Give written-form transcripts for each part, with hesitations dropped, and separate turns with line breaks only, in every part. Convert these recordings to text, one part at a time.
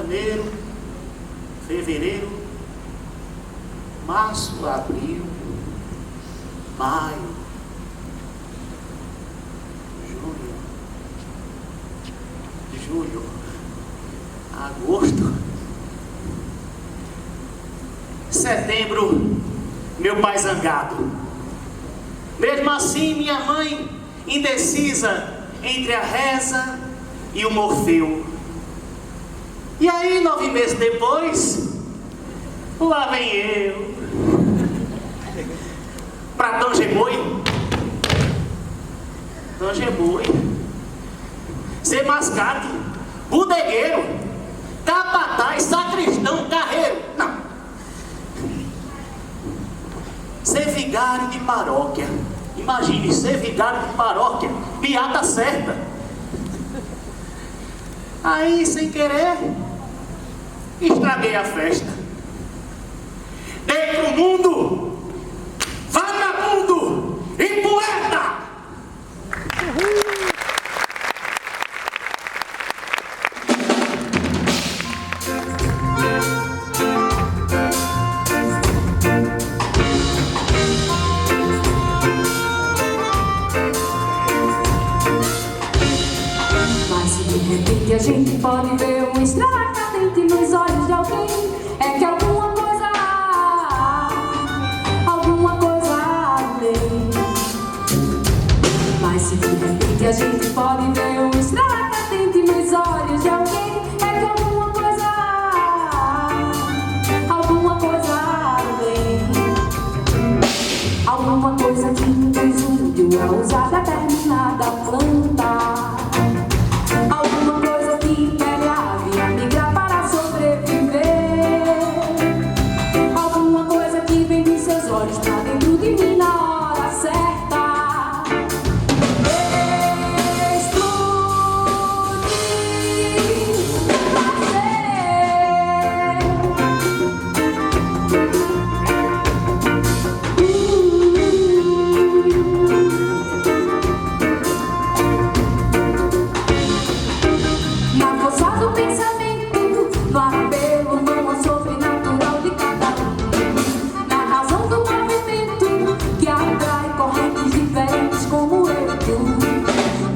janeiro, fevereiro, março, abril, maio, julho, agosto, setembro, meu pai zangado. Mesmo assim, minha mãe indecisa entre a reza e o Morfeu. E aí, 9 meses depois, lá vem eu pra Dom Geboi, ser mascate, bodegueiro, capataz, sacristão, carreiro. Não. Ser vigário de paróquia. Imagine, ser vigário de paróquia, piada certa. Aí, sem querer, estraguei a festa. Dei pro mundo, vagabundo e poeta.
Que a gente pode ver uma estrela cadente nos olhos de alguém. É que alguma coisa além. Mas se de repente a gente pode ver uma estrela cadente nos olhos de alguém, é que alguma coisa além. Alguma coisa que nos uniu a usar determinada planta.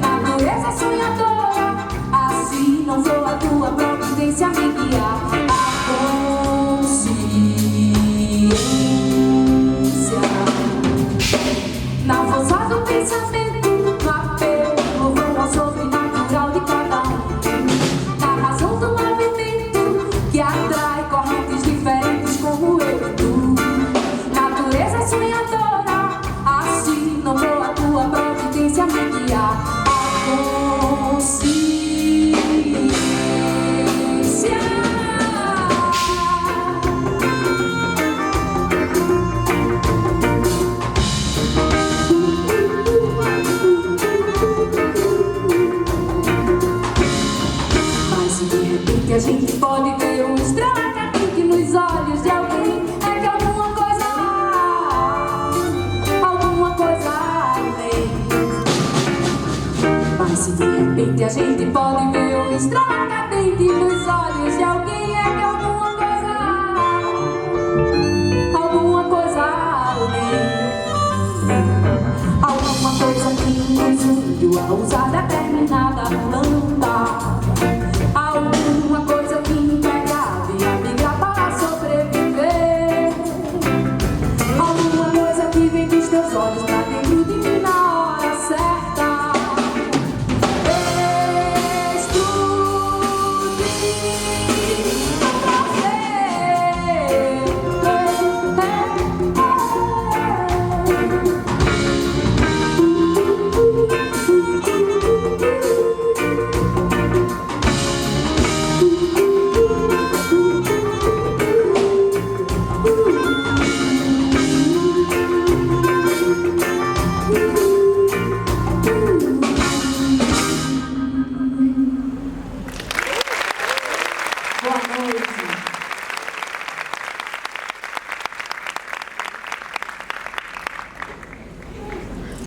Natureza sonhadora, assim não vou a tua providência me guiar. A consciência na força do pensamento, no apelo vão ao sobrenatural de cada um. Na razão do movimento que atrai correntes diferentes como eu e tu. Natureza sonhadora, assim não vou a tua providência me guiar. Mas se de repente a gente pode ver uma estrela cadente nos olhos de alguém, é que alguma coisa além. Mas se de repente a gente pode ver uma estrela cadente nos olhos de alguém, é que alguma coisa além. Alguma coisa que nos uniu a usar determinada planta.